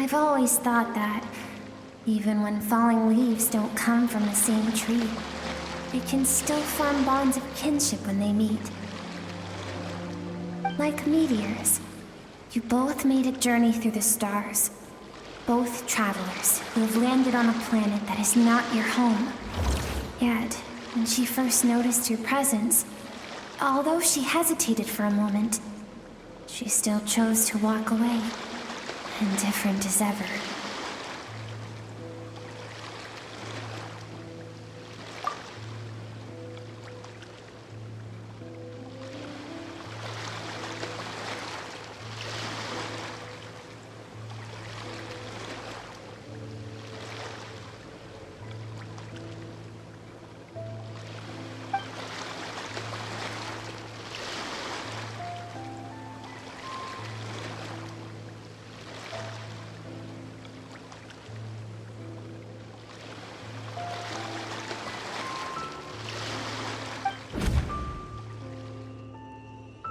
I've always thought that, even when falling leaves don't come from the same tree, they can still form bonds of kinship when they meet. Like meteors, you both made a journey through the stars. Both travelers who have landed on a planet that is not your home. Yet, when she first noticed your presence, although she hesitated for a moment, she still chose to walk away, indifferent as ever.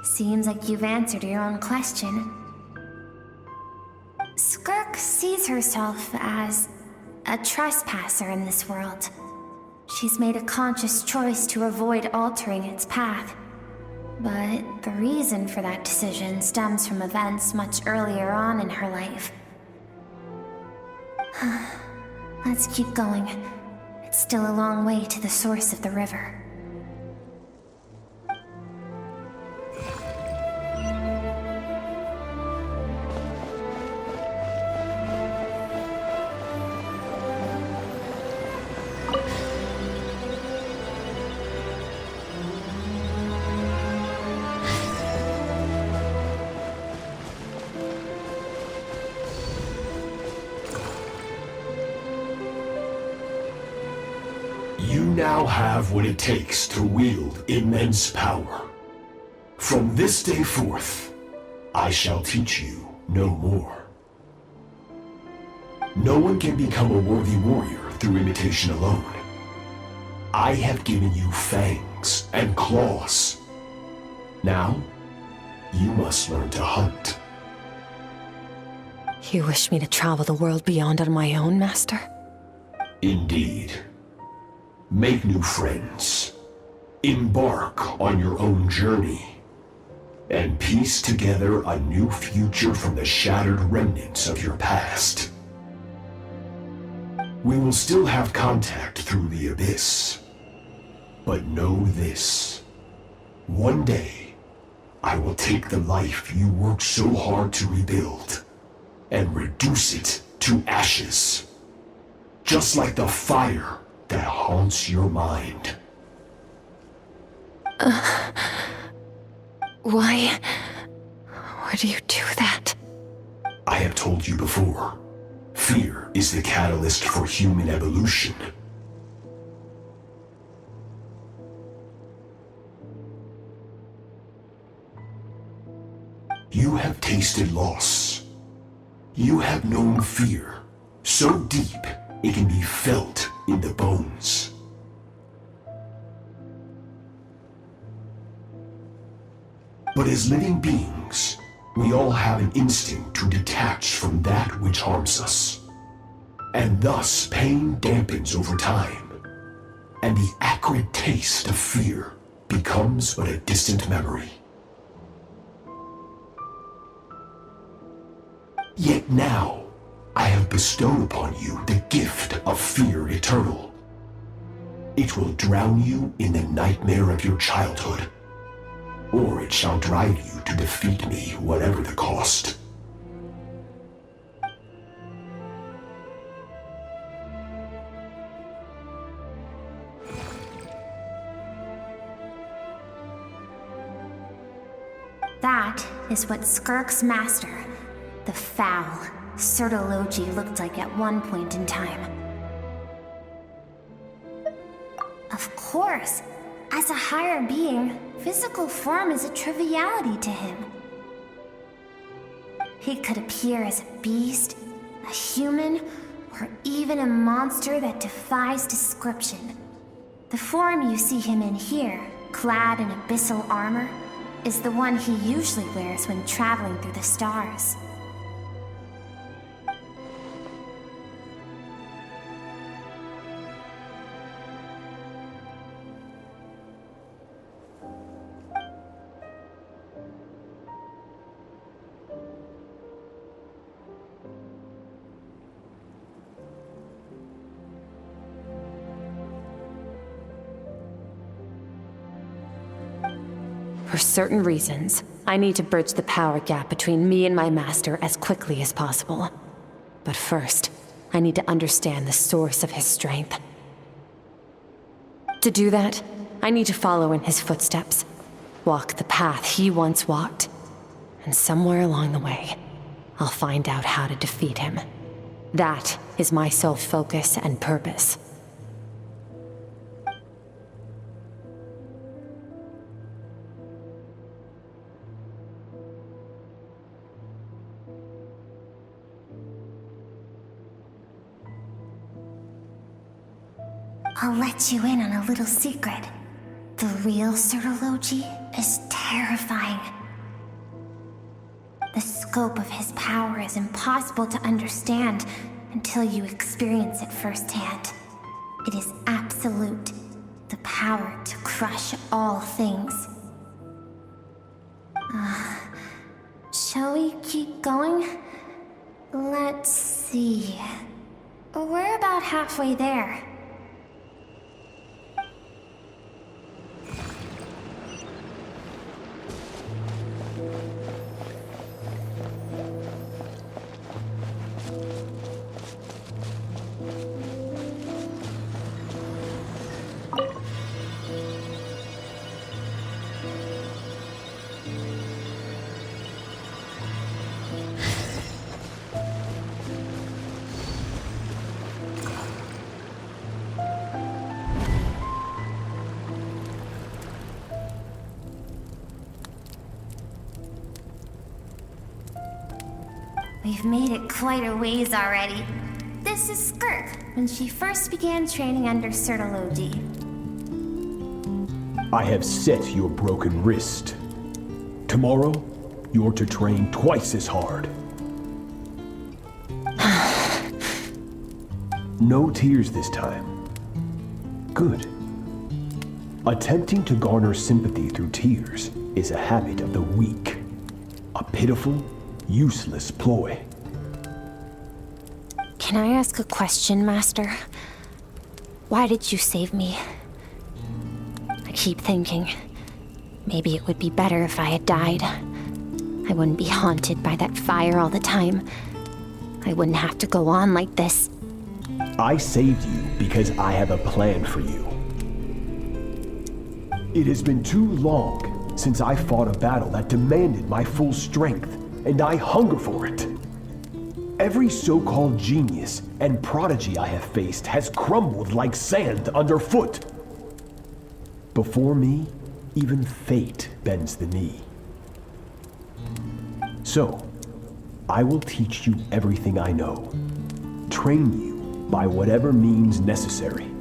Seems like you've answered your own question. Skirk sees herself as a trespasser in this world. She's made a conscious choice to avoid altering its path. But the reason for that decision stems from events much earlier on in her life. Let's keep going. It's still a long way to the source of the river. You now have what it takes to wield immense power. From this day forth, I shall teach you no more. No one can become a worthy warrior through imitation alone. I have given you fangs and claws. Now, you must learn to hunt. You wish me to travel the world beyond on my own, Master? Indeed. Make new friends. Embark on your own journey. And piece together a new future from the shattered remnants of your past. We will still have contact through the abyss. But know this. One day, I will take the life you worked so hard to rebuild and reduce it to ashes. Just like the fire that haunts your mind. Why would you do that? I have told you before, fear is the catalyst for human evolution. You have tasted loss. You have known fear so deep it can be felt in the bones. But as living beings, we all have an instinct to detach from that which harms us. And thus pain dampens over time, and the acrid taste of fear becomes but a distant memory. Yet now, I have bestowed upon you the gift of fear eternal. It will drown you in the nightmare of your childhood, or it shall drive you to defeat me, whatever the cost. That is what Skirk's master, the foul Sertologi, looked like at one point in time. Of course, as a higher being, physical form is a triviality to him. He could appear as a beast, a human, or even a monster that defies description. The form you see him in here, clad in abyssal armor, is the one he usually wears when traveling through the stars. For certain reasons, I need to bridge the power gap between me and my master as quickly as possible. But first, I need to understand the source of his strength. To do that, I need to follow in his footsteps, walk the path he once walked, and somewhere along the way, I'll find out how to defeat him. That is my sole focus and purpose. I'll let you in on a little secret. The real Surtology is terrifying. The scope of his power is impossible to understand until you experience it firsthand. It is absolute, the power to crush all things. Shall we keep going? Let's see. We're about halfway there. We've made it quite a ways already. This is Skirk, when she first began training under Surtology. I have set your broken wrist. Tomorrow, you're to train twice as hard. No tears this time. Good. Attempting to garner sympathy through tears is a habit of the weak. A pitiful, useless ploy. Can I ask a question, Master? Why did you save me? I keep thinking, maybe it would be better if I had died. I wouldn't be haunted by that fire all the time. I wouldn't have to go on like this. I saved you because I have a plan for you. It has been too long since I fought a battle that demanded my full strength, and I hunger for it. Every so-called genius and prodigy I have faced has crumbled like sand underfoot. Before me, even fate bends the knee. So, I will teach you everything I know, train you by whatever means necessary,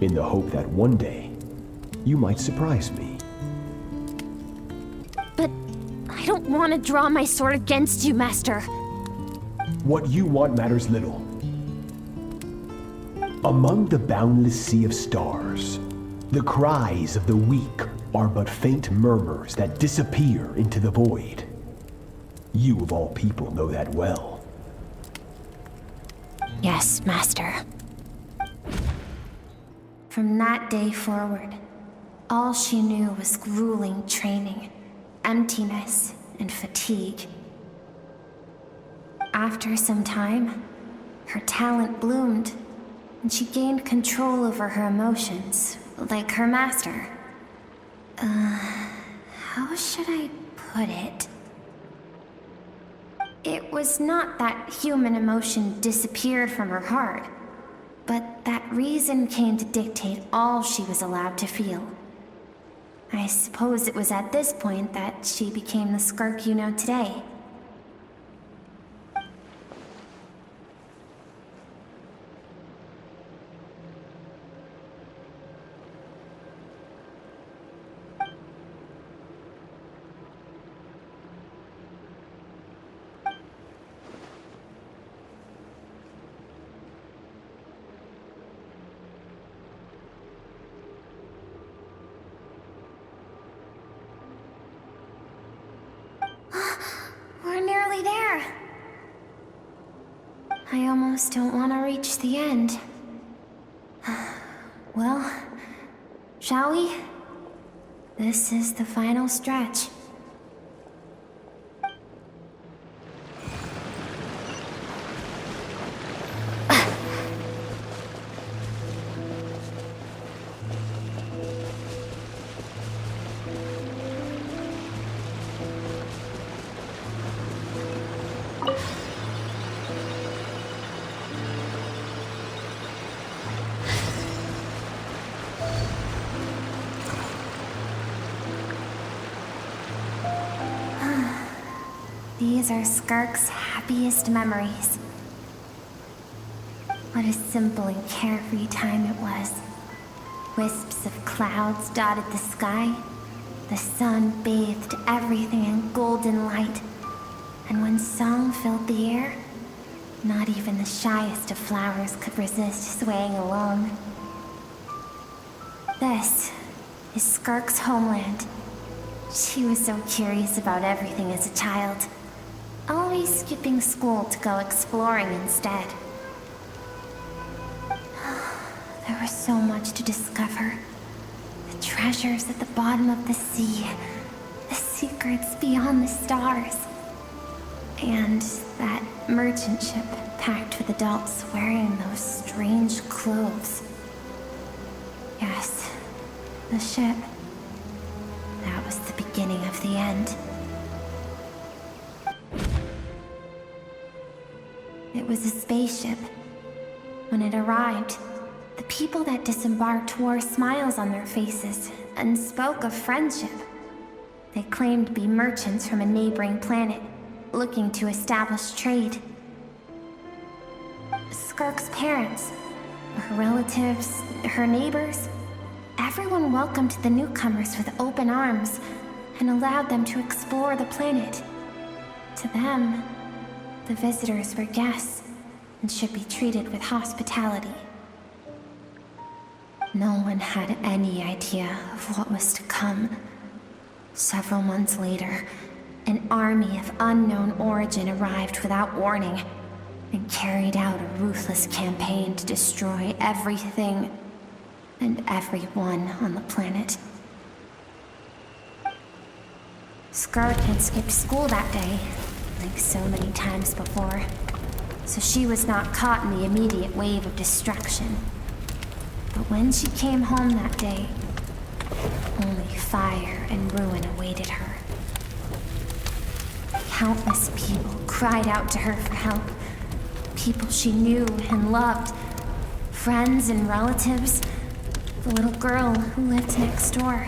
in the hope that one day, you might surprise me. But I don't want to draw my sword against you, Master. What you want matters little. Among the boundless sea of stars, the cries of the weak are but faint murmurs that disappear into the void. You of all people know that well. Yes, Master. From that day forward, all she knew was grueling training, emptiness, and fatigue. After some time, her talent bloomed, and she gained control over her emotions, like her master. How should I put it? It was not that human emotion disappeared from her heart, but that reason came to dictate all she was allowed to feel. I suppose it was at this point that she became the Skirk you know today. We're nearly there. I almost don't want to reach the end. Well, shall we? This is the final stretch. These are Skirk's happiest memories. What a simple and carefree time it was. Wisps of clouds dotted the sky. The sun bathed everything in golden light. And when song filled the air, not even the shyest of flowers could resist swaying along. This is Skirk's homeland. She was so curious about everything as a child, always skipping school to go exploring instead. There was so much to discover. The treasures at the bottom of the sea, the secrets beyond the stars, and that merchant ship packed with adults wearing those strange clothes. Yes, the ship. That was the beginning of the end. It was a spaceship. When it arrived, the people that disembarked wore smiles on their faces and spoke of friendship. They claimed to be merchants from a neighboring planet, looking to establish trade. Skirk's parents, her relatives, her neighbors, everyone welcomed the newcomers with open arms and allowed them to explore the planet. To them, the visitors were guests and should be treated with hospitality. No one had any idea of what was to come. Several months later, an army of unknown origin arrived without warning and carried out a ruthless campaign to destroy everything and everyone on the planet. Skirk had skipped school that day, like so many times before, so she was not caught in the immediate wave of destruction. But when she came home that day, only fire and ruin awaited her. Countless people cried out to her for help. People she knew and loved. Friends and relatives. The little girl who lived next door.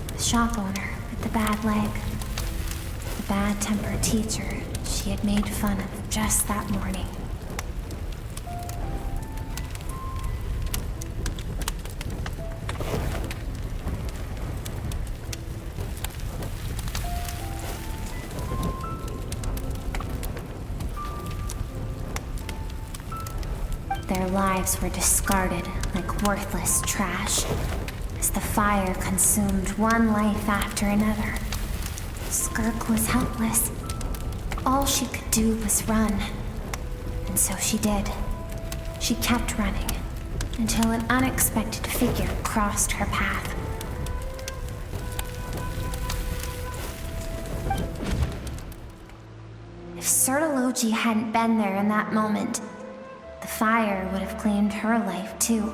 The shop owner with the bad leg. The bad-tempered teacher she had made fun of just that morning. Their lives were discarded like worthless trash, as the fire consumed one life after another. Skirk was helpless. All she could do was run. And so she did. She kept running, until an unexpected figure crossed her path. If Sertology hadn't been there in that moment, the fire would have claimed her life too.